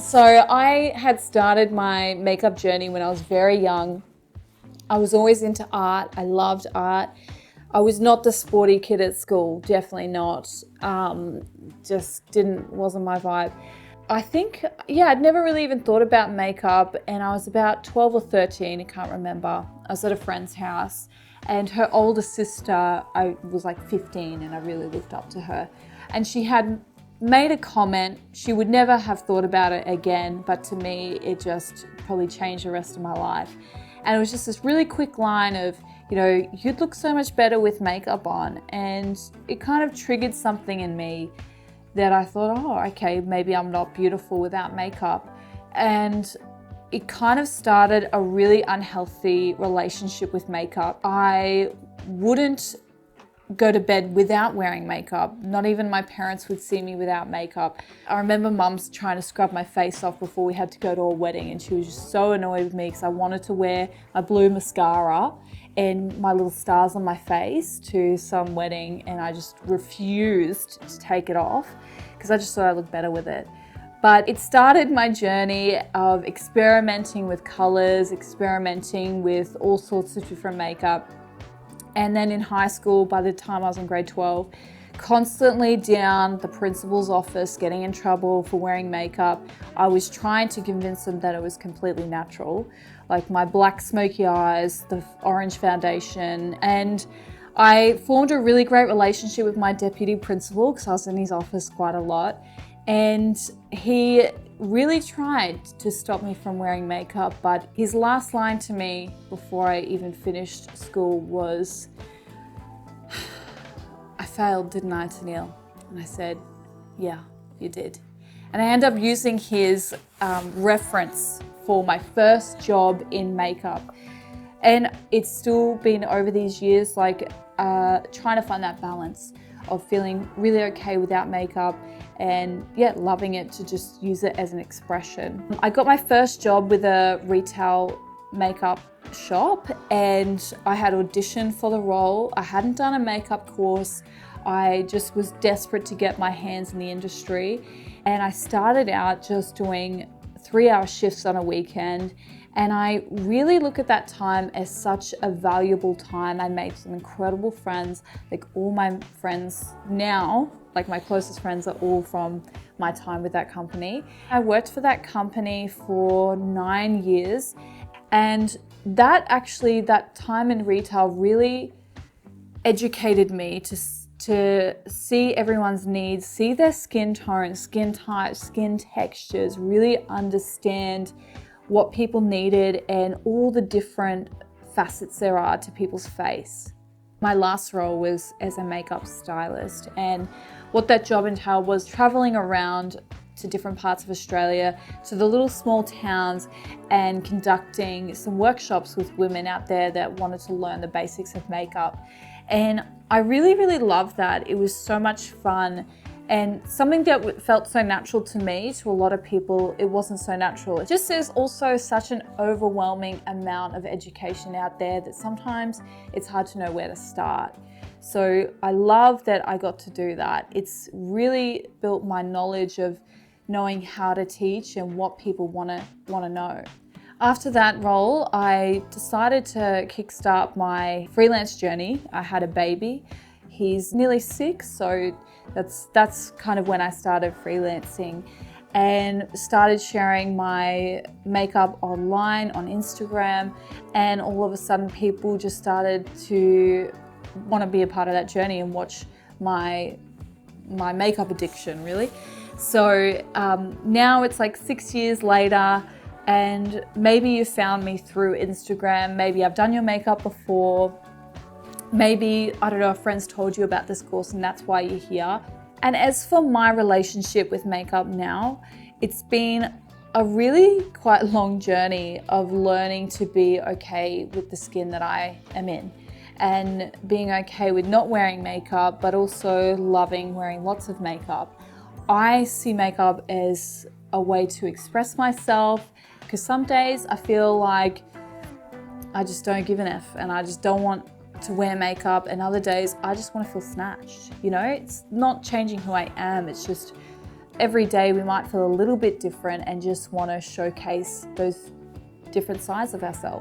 So I had started my makeup journey when I was very young. I was always into art. I loved art. I was not the sporty kid at school, definitely not. Wasn't my vibe. I think, I'd never really even thought about makeup, and I was about 12 or 13, I can't remember. I was at a friend's house, and her older sister, I was like 15, and I really looked up to her. And she had made a comment. She would never have thought about it again, but to me, it just probably changed the rest of my life. And it was just this really quick line of, you'd look so much better with makeup on. And it kind of triggered something in me that I thought, oh, okay, maybe I'm not beautiful without makeup. And it kind of started a really unhealthy relationship with makeup. I wouldn't go to bed without wearing makeup. Not even my parents would see me without makeup. I remember mum's trying to scrub my face off before we had to go to a wedding, and she was just so annoyed with me because I wanted to wear my blue mascara and my little stars on my face to some wedding, and I just refused to take it off because I just thought I looked better with it. But it started my journey of experimenting with colors, experimenting with all sorts of different makeup. And then in high school, by the time I was in grade 12, constantly down the principal's office, getting in trouble for wearing makeup. I was trying to convince them that it was completely natural, like my black smoky eyes, the orange foundation. And I formed a really great relationship with my deputy principal because I was in his office quite a lot. And he really tried to stop me from wearing makeup, but his last line to me before I even finished school was, "I failed, didn't I, Tanielle?" And I said, "Yeah, you did." And I ended up using his reference for my first job in makeup. And it's still been over these years, trying to find that balance of feeling really okay without makeup and loving it to just use it as an expression. I got my first job with a retail makeup shop, and I had auditioned for the role. I hadn't done a makeup course. I just was desperate to get my hands in the industry. And I started out just doing 3-hour shifts on a weekend. And I really look at that time as such a valuable time. I made some incredible friends. Like all my friends now, like my closest friends, are all from my time with that company. I worked for that company for 9 years. And that time in retail really educated me to see everyone's needs, see their skin tone, skin type, skin textures, really understand what people needed and all the different facets there are to people's face. My last role was as a makeup stylist, and what that job entailed was traveling around to different parts of Australia, to the little small towns, and conducting some workshops with women out there that wanted to learn the basics of makeup. And I really, really loved that. It was so much fun. And something that felt so natural to me, to a lot of people, it wasn't so natural. It just is also such an overwhelming amount of education out there that sometimes it's hard to know where to start. So I love that I got to do that. It's really built my knowledge of knowing how to teach and what people want to know. After that role, I decided to kickstart my freelance journey. I had a baby. He's nearly 6, so that's kind of when I started freelancing and started sharing my makeup online on Instagram, and all of a sudden people just started to want to be a part of that journey and watch my makeup addiction, really. So now it's like 6 years later, and maybe you found me through Instagram, maybe I've done your makeup before, maybe, I don't know, a friend's told you about this course and that's why you're here. And as for my relationship with makeup now, it's been a really quite long journey of learning to be okay with the skin that I am in, and being okay with not wearing makeup, but also loving wearing lots of makeup. I see makeup as a way to express myself, because some days I feel like I just don't give an F and I just don't want to wear makeup, and other days I just want to feel snatched. It's not changing who I am, it's just every day we might feel a little bit different and just want to showcase those different sides of ourselves.